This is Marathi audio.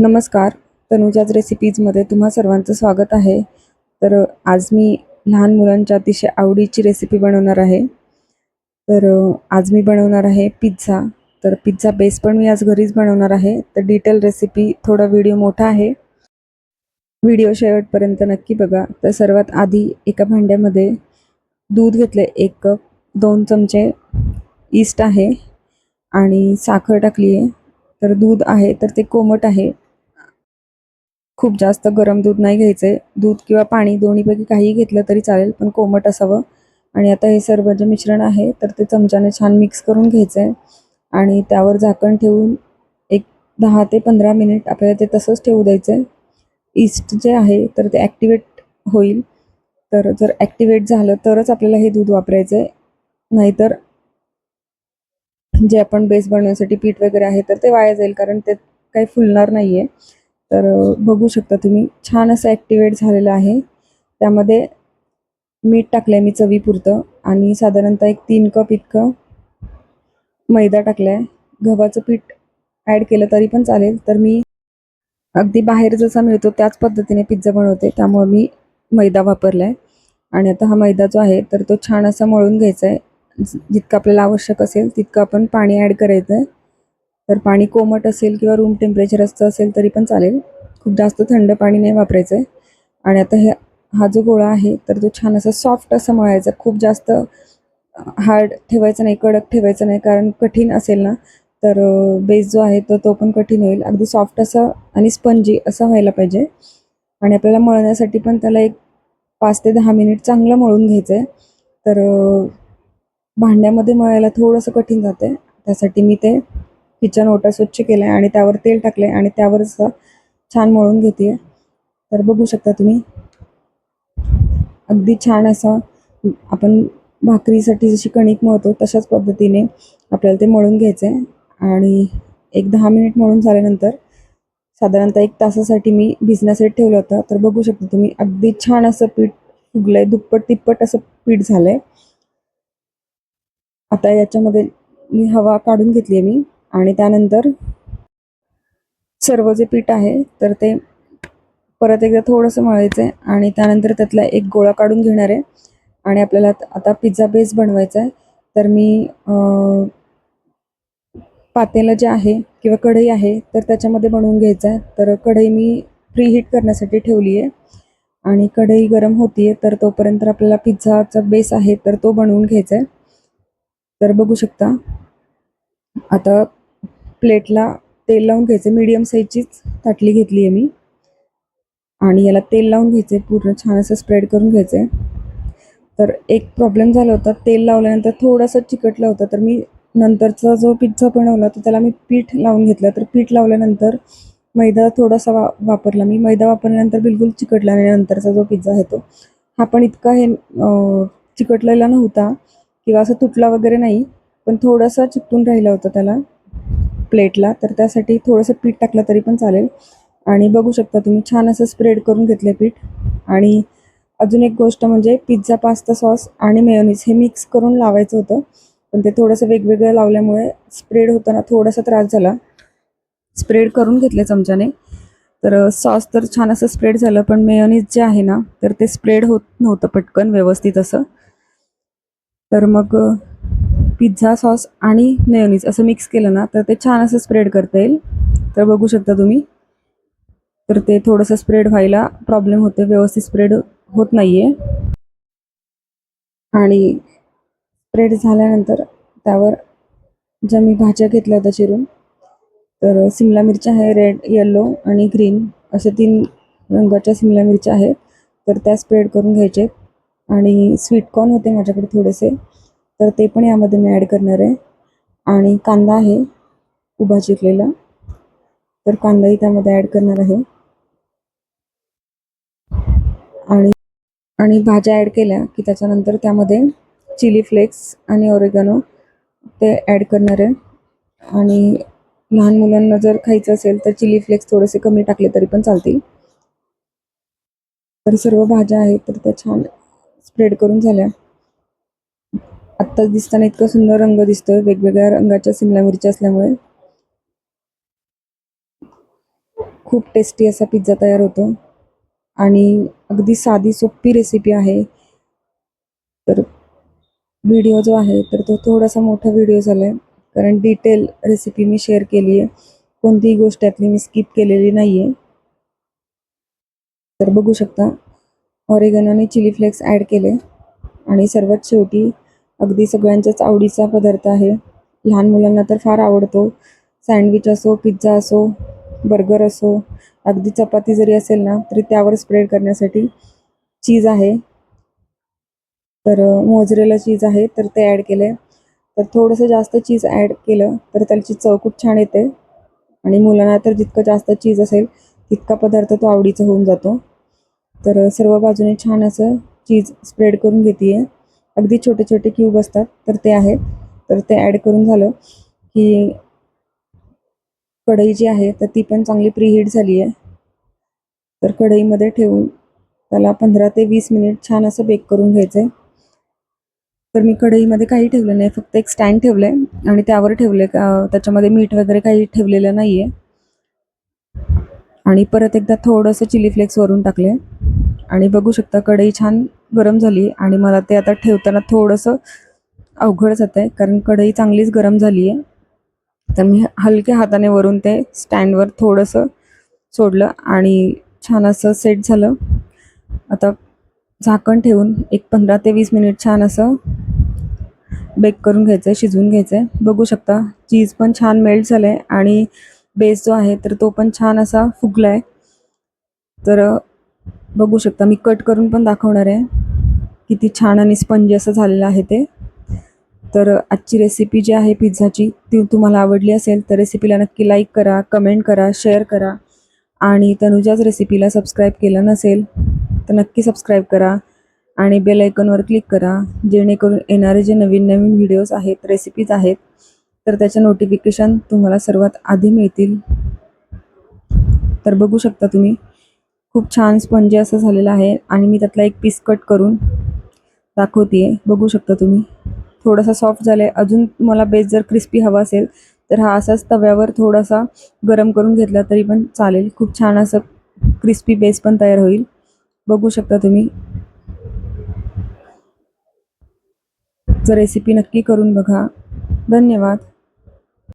नमस्कार. तनुजाज रेसिपीजमध्ये तुम्हा सर्वांचं स्वागत आहे. आज मी लहान मुलांच्या अतिशय आवडीची रेसिपी बनवणार आहे. आज मी बनवणार आहे पिझ्झा. पिझ्झा बेस पण मी आज घरीच बनवणार आहे. डिटेल रेसिपी थोडा व्हिडिओ मोठा आहे. व्हिडिओ शेवटपर्यंत नक्की बघा. सर्वात आधी एका भांड्यामध्ये दूध घेतले 1 कप, 2 चमचे ईस्ट आहे आणि साखर टाकली आहे. दूध आहे ते कोमट आहे. खूप जास्त गरम दूध नाही घ्यायचे. दूध किंवा पाणी दोन्हीपैकी काहीही घेतलं तरी चालेल, पण कोमट असावं. आणि आता हे सर्व जे मिश्रण आहे ते चमच्याने छान मिक्स करून घ्यायचं आहे आणि त्यावर झाकण ठेवून एक 10 ते 15 मिनिट आपल्याला ते तसंच ठेवू द्यायचं आहे. ईस्ट जे आहे ते ॲक्टिवेट होईल. जर ॲक्टिवेट झालं तरच आपल्याला हे दूध वापरायचं आहे. नाहीतर जे आपण बेस बनवण्यासाठी पीठ वगैरे आहे ते वाया जाईल, कारण ते काही फुलणार नाही आहे. बघू शकता तुम्ही छान असं ॲक्टिवेट झालेलं आहे. त्यामध्ये मीठ टाकलं आहे मी चवीपुरतं आणि साधारणतः एक 3 कप इतकं मैदा टाकला आहे. गव्हाचं पीठ ॲड केलं तरी पण चालेल. मी अगदी बाहेर जसा मिळतो त्याच पद्धतीने पिझ्झा बनवते, त्यामुळे मी मैदा वापरला आहे. आणि आता हा मैदा जो आहे तो छान असा मळून घ्यायचा आहे. जितकं आपल्याला आवश्यक असेल तितकं आपण पाणी ॲड करायचं आहे. पाणी कोमट असेल किंवा रूम टेम्परेचरचं असेल तरी पण चालेल. खूप जास्त थंड पाणी नाही वापरायचं आहे. आणि आता हा जो गोळा आहे तो छान असा सॉफ्ट असा मळायचा. खूप जास्त हार्ड ठेवायचं नाही, कडक ठेवायचं नाही, कारण कठीण असेल ना बेस जो आहे तो पण कठीण होईल. अगदी सॉफ्ट असं आणि स्पंजी असं व्हायला पाहिजे. आणि आपल्याला मळण्यासाठी पण त्याला एक 5 ते 10 मिनिट चांगलं मळून घ्यायचं आहे. भांड्यामध्ये मळायला थोडंसं कठीण जाते. त्यासाठी मी ते किचन ओटा स्वच्छ केला आहे आणि त्यावर तेल टाकले आणि त्यावर असं छान मळून घेते आहे. बघू शकता तुम्ही अगदी छान असं आपण भाकरीसाठी जशी कणिक मळतो तशाच पद्धतीने आपल्याला ते मळून घ्यायचं आहे. आणि एक 10 मिनिट मळून झाल्यानंतर साधारणतः 1 तासासाठी मी भिजण्यासाठी ठेवलं होतं. बघू शकता तुम्ही अगदी छान असं पीठ फुगलं आहे. दुप्पट तिप्पट असं पीठ झालं आहे. आता याच्यामध्ये मी हवा काढून घेतली आहे मी आणि त्यानंतर सर्व जे पीठ आहे ते परत एकदा थोडंसं मळायचं आहे आणि त्यानंतर त्यातला एक गोळा काढून घेणार आहे. आणि आपल्याला आता पिझ्झा बेस बनवायचा आहे. मी पातेलं जे आहे किंवा कढई आहे त्याच्यामध्ये बनवून घ्यायचं आहे. कढई मी प्रीहीट करण्यासाठी ठेवली आहे आणि कढई गरम होती आहे. तोपर्यंत आपल्याला पिझ्झाचा बेस आहे तो बनवून घ्यायचा आहे. बघू शकता आता प्लेटला तेल लावून घ्यायचं. मीडियम साईजचीच ताटली घेतली आहे मी आणि याला तेल लावून घ्यायचं आहे. पूर्ण छान असं स्प्रेड करून घ्यायचं आहे. एक प्रॉब्लेम झाला होता, तेल लावल्यानंतर थोडंसं चिकटलं होतं. मी नंतरचा जो पिझ्झा बनवला त्याला मी पीठ लावून घेतलं. पीठ लावल्यानंतर मैदा थोडासा वापरला मी. मैदा वापरल्यानंतर बिलकुल चिकटला नाही. नंतरचा जो पिझ्झा आहे हा पण इतका चिकटलेला नव्हता किंवा असं तुटला वगैरे नाही, पण थोडासा चिकटून राहिला होता त्याला प्लेटला. त्यासाठी थोडंसं पीठ टाकलं तरी पण चालेल. आणि बघू शकता तुम्ही छान असं स्प्रेड करून घेतलं पीठ. आणि अजून एक गोष्ट म्हणजे पिझ्झा पास्ता सॉस आणि मेयोनीज हे मिक्स करून लावायचं होतं, पण ते थोडंसं वेगवेगळं लावल्यामुळे स्प्रेड होताना थोडासा त्रास झाला. स्प्रेड करून घेतले चमच्याने. सॉस छान असं स्प्रेड झालं, पण मेयोनीज जे आहे ना ते स्प्रेड होत नव्हतं पटकन व्यवस्थित असं. मग पिझ्झा सॉस आणि मेयोनीज असं मिक्स केलं ना ते छान असं स्प्रेड करता येईल. बघू शकता तुम्ही ते थोडंसं स्प्रेड व्हायला प्रॉब्लेम होते, व्यवस्थित स्प्रेड होत नाही आहे. आणि स्प्रेड झाल्यानंतर त्यावर ज्या मी भाज्या घेतल्या होत्या चिरून, सिमला मिरच्या आहे, रेड, येलो आणि ग्रीन अशा 3 रंगाच्या सिमला मिरच्या आहेत. त्या स्प्रेड करून घ्यायचे. आणि स्वीट कॉर्न होते माझ्याकडे थोडेसे, ते पण यामध्ये मी ॲड करणार आहे. आणि कांदा आहे उभा चिरलेला, कांदाही त्यामध्ये ॲड करणार आहे. आणि भाज्या ॲड केल्या की त्याच्यानंतर त्यामध्ये चिली फ्लेक्स आणि ऑरेगॅनो ते ॲड करणार आहे. आणि लहान मुलांना जर खायचं असेल तर चिली फ्लेक्स थोडेसे कमी टाकले तरी पण चालतील. सर्व भाज्या आहेत त्या छान स्प्रेड करून झाल्या. आत्ताच दिसताना इतका सुंदर रंग दिसतोय वेगवेगळ्या रंगाच्या सिमला मिरच्या असल्यामुळे. खूप टेस्टी असा पिझ्झा तयार होतो आणि अगदी साधी सोपी रेसिपी आहे. तर व्हिडिओ जो आहे तर तो थोडासा मोठा व्हिडिओ झाला आहे, कारण डिटेल रेसिपी मी शेअर केली आहे. कोणतीही गोष्ट त्यातली मी स्किप केलेली नाही आहे. तर बघू शकता ऑरिगॅनो आणि चिली फ्लेक्स ॲड केले आणि सर्वात शेवटी अगदी सगळ्यांच्याच आवडीचा पदार्थ आहे. लहान मुलांना तर फार आवडतो. सँडविच असो, पिझ्झा असो, बर्गर असो, अगदी चपाती जरी असेल ना तरी त्यावर स्प्रेड करण्यासाठी चीज आहे. तर मोझरेला चीज आहे तर ते ॲड केलं आहे. तर थोडंसं जास्त चीज ॲड केलं तर त्याची चव खूप छान येते आणि मुलांना तर जितकं जास्त चीज असेल तितका पदार्थ तो आवडीचा होऊन जातो. तर सर्व बाजूने छान असं चीज स्प्रेड करून घेते आहे. अगदी छोटे छोटे क्यूब असतात तर ते आहेत. तर ते ॲड करून झालं की कढई जी आहे तर ती पण चांगली प्रीहीट झाली आहे. तर कढईमध्ये ठेवून त्याला 15 ते 20 मिनिट छान असं बेक करून घ्यायचं आहे. तर मी कढईमध्ये काही ठेवलं नाही, फक्त एक स्टँड ठेवलं आहे आणि त्यावर ठेवलं आहे. त्याच्यामध्ये मीठ वगैरे काही ठेवलेलं नाही आहे. आणि परत एकदा थोडंसं चिली फ्लेक्स वरून टाकले आणि बघू शकता कढई छान गरम झाली आणि मला ते आता ठेवताना थोडंसं अवघड जात आहे, कारण कढई चांगलीच गरम झाली आहे. तर मी हलक्या हाताने वरून ते स्टँडवर थोडंसं सोडलं आणि छान असं सेट झालं. आता झाकण ठेवून एक 15 ते 20 मिनिट छान असं बेक करून घ्यायचं आहे, शिजवून घ्यायचं आहे. बघू शकता चीज पण छान मेल्ट झालं आहे आणि बेस जो आहे तर तो पण छान असा फुगला आहे. तर बघू शकता मी कट करून पण दाखवणार आहे. किती छान आणि स्पंजी असं झालेलं आहे ते. तर आजची रेसिपी जी आहे पिझ्झाची ती तुम्हाला आवडली असेल तर रेसिपीला नक्की लाईक करा, कमेंट करा, शेअर करा आणि तनुजाच रेसिपीला सबस्क्राईब केलं नसेल तर नक्की सबस्क्राईब करा आणि बेल आयकॉनवर क्लिक करा, जेणेकरून येणारे जे नवीन नवीन व्हिडिओज आहेत, रेसिपीज आहेत तर त्याच्या नोटिफिकेशन तुम्हाला सर्वात आधी मिळतील. तर बघू शकता तुम्ही खूप छान स्पंजी असं झालेलं आहे आणि मी त्यातला एक पीस कट करून दाखवते आहे. बघू शकता तुम्ही थोडासा सॉफ्ट झाला आहे. अजून मला बेस जर क्रिस्पी हवा असेल तर हा असाच तव्यावर थोडासा गरम करून घेतला तरी पण चालेल. खूप छान असं क्रिस्पी बेस पण तयार होईल. बघू शकता तुम्ही. जर रेसिपी नक्की करून बघा. धन्यवाद.